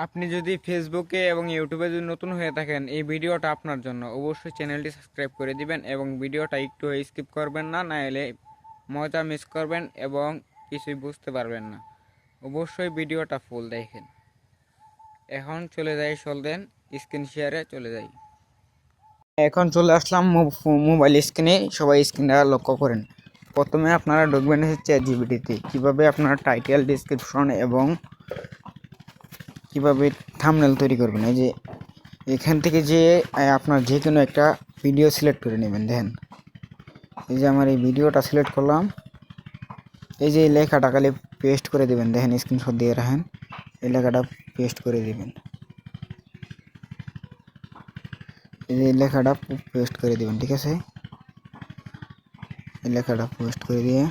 আপনি যদি ফেসবুকে এবং ইউটিউবে যদি নতুন হয়ে থাকেন, এই ভিডিওটা আপনার জন্য। অবশ্যই চ্যানেলটি সাবস্ক্রাইব করে দিবেন এবং ভিডিওটা একটু স্কিপ করবেন না, না এলে মজা মিস করবেন এবং কিছুই বুঝতে পারবেন না। অবশ্যই ভিডিওটা ফুল দেখেন। এখন চলে যাই, চলতেন স্ক্রিন শেয়ারে চলে যাই। এখন চলে আসলাম মোবাইল স্ক্রিনে। সবাই স্ক্রিনটা লক্ষ্য করেন। প্রথমে আপনারা ঢুকবেন হচ্ছে চ্যাটজিপিটিতে। কীভাবে আপনারা টাইটেল, ডিসক্রিপশন এবং কীভাবে থাম্বনেল তৈরি করবেন। এই যে এখান থেকে যে আপনার যে কোনো একটা ভিডিও সিলেক্ট করে নেবেন। দেখেন, এই যে আমার এই ভিডিওটা সিলেক্ট করলাম। এই যে এই লেখাটা খালি পেস্ট করে দেবেন। দেখেন, স্ক্রিনশট দিয়ে রাখেন। এই লেখাটা পেস্ট করে দেবেন। এই যে লেখাটা পেস্ট করে দেবেন, ঠিক আছে। এই লেখাটা পেস্ট করে দিয়ে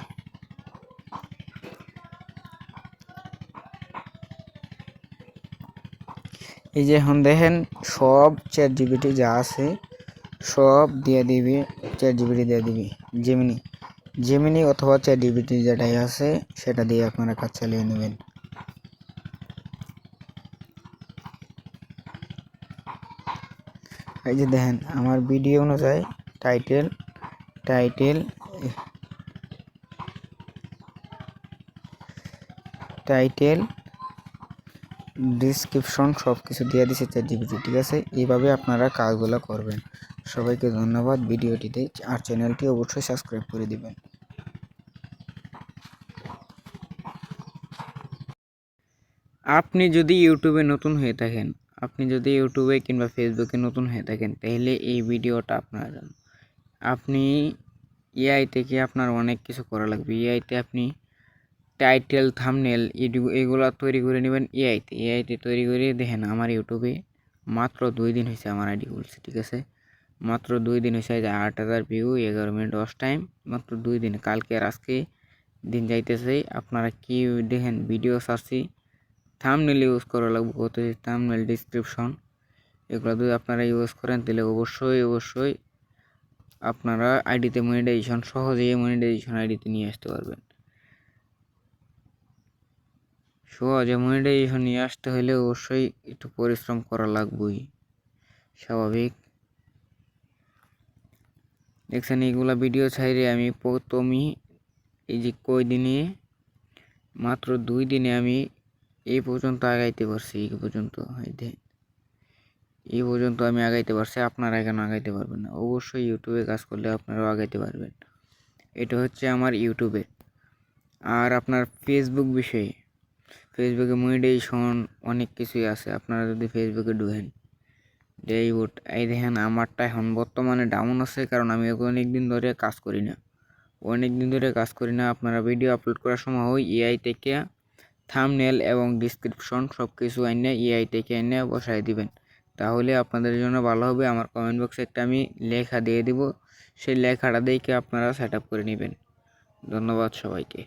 এই যে এখন দেখেন সব চ্যাটজিপিটি যা আছে সব দিয়ে দিবি, চ্যাটজিপিটি দিয়ে দিবি। জেমিনি অথবা চ্যাটজিপিটি যেটাই আছে সেটা দিয়ে আপনারা কাজ চালিয়ে নেবেন। এই যে দেখেন আমার ভিডিও অনুযায়ী টাইটেল ডিসক্রিপশন সব কিছু দিয়ে দিছে চ্যাটজিপিটি, ঠিক আছে। এইভাবে আপনারা কাজগুলো করবেন। সবাইকে ধন্যবাদ ভিডিওটিতে, আর চ্যানেলটি অবশ্যই সাবস্ক্রাইব করে দিবেন। আপনি যদি ইউটিউবে নতুন হয়ে থাকেন, আপনি যদি ইউটিউবে কিংবা ফেসবুকে নতুন হয়ে থাকেন, তাহলে এই ভিডিওটা আপনার জন্য। আপনি এআই থেকে আপনার অনেক কিছু করা লাগবে। এআইতে আপনি টাইটেল, থাম্বনেল এগুলো তৈরি করে নেবেন এআইতে তৈরি করে। দেখেন আমার ইউটিউবে মাত্র 2 দিন হয়েছে আমার আইডি খুলছে, ঠিক আছে। মাত্র 2 দিন হয়েছে। 8,000 ভিউ, 11 মিনিট ওয়াচ টাইম, মাত্র 2 দিন। কালকে আর আজকে দিন যাইতেছে। আপনারা কি দেখেন, ভিডিও সার্চি থাম্বনেল ইউজ করা লাগবে। কত থাম্বনেল, ডিসক্রিপশন এগুলো যদি আপনারা ইউজ করেন, তাহলে অবশ্যই আপনারা আইডিতে মনিটাইজেশন, সহজেই মনিটাইজেশন আইডিতে নিয়ে আসতে পারবেন। সহজে মনিটাইজেশন নিয়ে আসতে হলে অবশ্যই একটু পরিশ্রম করা লাগবেই, স্বাভাবিক। দেখছেন এইগুলা ভিডিও ছাইরে আমি প্রথমই এই যে কয়দিনে, মাত্র 2 দিনে আমি এই পর্যন্ত আগাইতে পারছি। এই পর্যন্ত আমি আগাইতে পারছি। আপনারা কেন আগাইতে পারবেন না? অবশ্যই ইউটিউবে কাজ করলে আপনারাও আগাইতে পারবেন। এটা হচ্ছে আমার ইউটিউবে। আর আপনার ফেসবুক বিষয়ে, ফেসবুকে মনিটাইজেশন অনেক কিছুই আছে। আপনারা যদি ফেসবুকে ঢুকেন, এই দেখেন আমারটা এখন বর্তমানে ডাউন আছে, কারণ আমি অনেক দিন ধরে কাজ করি না। আপনারা ভিডিও আপলোড করার সময় এআই থেকে থাম্বনেল এবং ডিসক্রিপশন সব কিছু এআই থেকে বসাই দিবেন। তাহলে আপনাদের জন্য ভালো হবে। আমার কমেন্ট বক্সে একটা আমি লেখা দিয়ে দিব, সেই লেখাটা দেখে আপনারা সেট আপ করে নেবেন। ধন্যবাদ সবাইকে।